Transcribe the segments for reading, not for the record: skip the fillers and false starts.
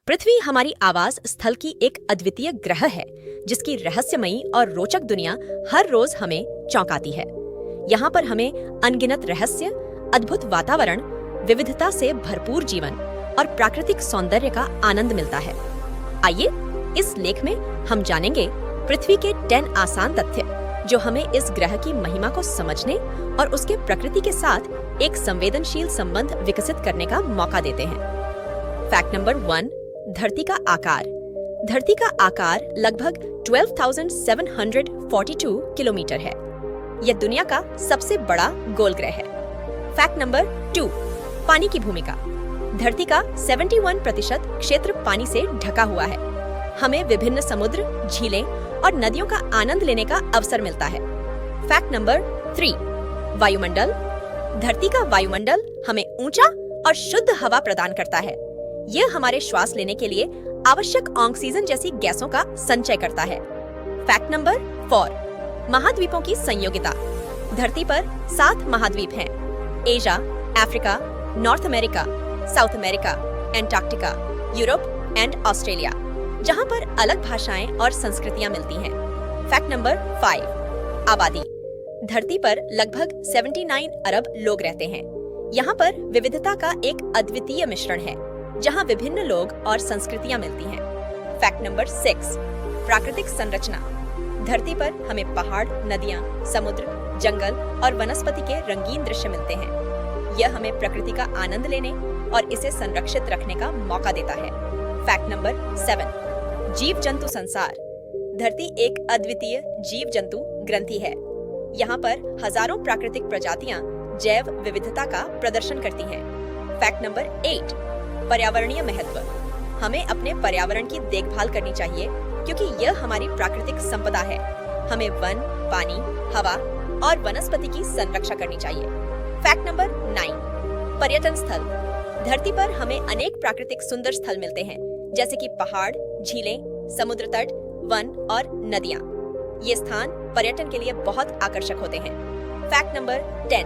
पृथ्वी हमारी आवास स्थल की एक अद्वितीय ग्रह है जिसकी रहस्यमयी और रोचक दुनिया हर रोज हमें चौंकाती है। यहाँ पर हमें अनगिनत रहस्य, अद्भुत वातावरण, विविधता से भरपूर जीवन और प्राकृतिक सौंदर्य का आनंद मिलता है। आइए इस लेख में हम जानेंगे पृथ्वी के 10 आसान तथ्य जो हमें इस ग्रह की महिमा को समझने और उसके प्रकृति के साथ एक संवेदनशील संबंध विकसित करने का मौका देते हैं। फैक्ट नंबर 1, धरती का आकार। धरती का आकार लगभग 12,742 किलोमीटर है। यह दुनिया का सबसे बड़ा गोल ग्रह है। फैक्ट नंबर 2, पानी की भूमिका। धरती का 71% क्षेत्र पानी से ढका हुआ है। हमें विभिन्न समुद्र, झीलें और नदियों का आनंद लेने का अवसर मिलता है। फैक्ट नंबर 3, वायुमंडल। धरती का वायुमंडल हमें ऊंचा और शुद्ध हवा प्रदान करता है। यह हमारे श्वास लेने के लिए आवश्यक ऑक्सीजन जैसी गैसों का संचय करता है। फैक्ट नंबर 4, महाद्वीपों की संयोगिता। धरती पर 7 महाद्वीप हैं: Asia, Africa, north America, south America, Antarctica, Europe and Australia, जहां पर अलग भाषाएं और संस्कृतियां मिलती हैं। फैक्ट नंबर 5, आबादी। धरती पर लगभग 79 अरब लोग रहते हैं। यहाँ पर विविधता का एक अद्वितीय मिश्रण है जहाँ विभिन्न लोग और संस्कृतियां मिलती हैं। फैक्ट नंबर 6, प्राकृतिक संरचना। धरती पर हमें पहाड़, नदियां, समुद्र, जंगल और वनस्पति के रंगीन दृश्य मिलते हैं। यह हमें प्रकृति का आनंद लेने और इसे संरक्षित रखने का मौका देता है। फैक्ट नंबर 7, जीव जंतु संसार। धरती एक अद्वितीय जीव जंतु ग्रंथि है। यहाँ पर हजारों प्राकृतिक प्रजातियां जैव विविधता का प्रदर्शन करती हैं। फैक्ट नंबर 8, पर्यावरणीय महत्व। हमें अपने पर्यावरण की देखभाल करनी चाहिए क्योंकि यह हमारी प्राकृतिक संपदा है। हमें वन, पानी, हवा और वनस्पति की संरक्षा करनी चाहिए। फैक्ट नंबर 9, पर्यटन स्थल। धरती पर हमें अनेक प्राकृतिक सुंदर स्थल मिलते हैं जैसे कि पहाड़, झीलें, समुद्र तट, वन और नदियां। ये स्थान पर्यटन के लिए बहुत आकर्षक होते हैं। फैक्ट नंबर 10,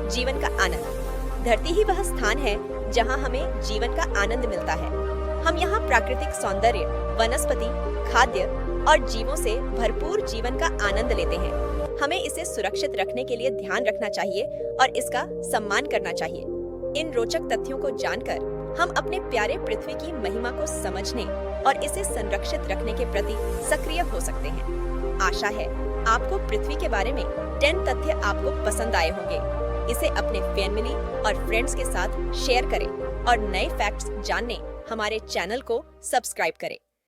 जीवन का आनंद। धरती ही वह स्थान है जहां हमें जीवन का आनंद मिलता है। हम यहाँ प्राकृतिक सौंदर्य, वनस्पति, खाद्य और जीवों से भरपूर जीवन का आनंद लेते हैं। हमें इसे सुरक्षित रखने के लिए ध्यान रखना चाहिए और इसका सम्मान करना चाहिए। इन रोचक तथ्यों को जानकर हम अपने प्यारे पृथ्वी की महिमा को समझने और इसे संरक्षित रखने के प्रति सक्रिय हो सकते हैं। आशा है आपको पृथ्वी के बारे में 10 तथ्य आपको पसंद आए होंगे। इसे अपने फैमिली और फ्रेंड्स के साथ शेयर करें और नए फैक्ट्स जानने हमारे चैनल को सब्सक्राइब करें।